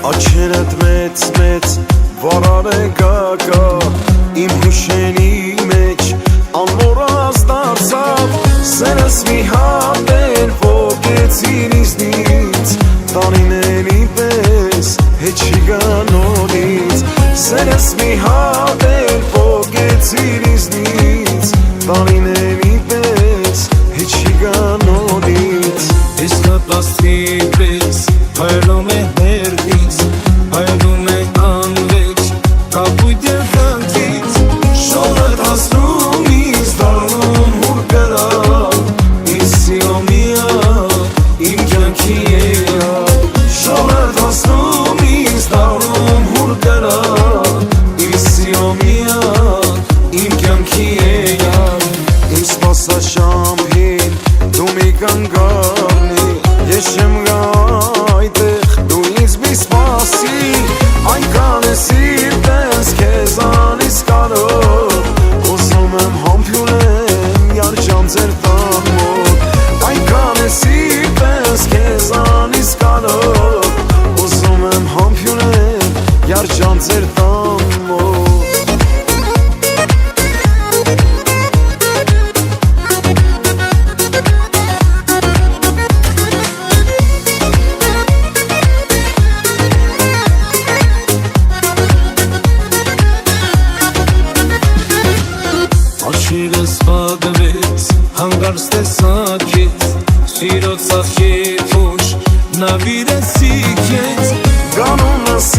Աչերդ մեծ վարար է գակա Իմ հուշերի մեջ անմոռաց դարձավ Սերս մի հատ էր ոգեցիր իզնից Տարիների պես հետ չի գա նորից Սերս մի հատ էր ոգեցիր իզնից Տարիների պես հետ չի գա նորից Ես կպաստի պես հայրում է հերդից Հայրում է անվեջ կապույտ երկանքից Շորդ հասնում իզ դարնում հուր կրա Իսիո միա իմ կյանքի երա Շորդ հասնում իզ դարնում հուր կրա Իսիո միա իմ կյանքի երա Իմ սպասաշամ հին դու մի կանգարնի Ես չեմ գա այդեղ դու ինձ մի սպասի Այնքան է սիրտ ես քեզանից կարող Ուզում եմ համբյուրեմ յարջամ ձեր տան մոտ Այնքան է սիրտ ես քեզանից կարող Ուզում եմ համբյուրեմ յարջամ ձեր տան մոտ Աչիրս պագվեց, հանգարս տեսակեց Սիրոց աղջի փոշ, նավիրես իքեց Գանունս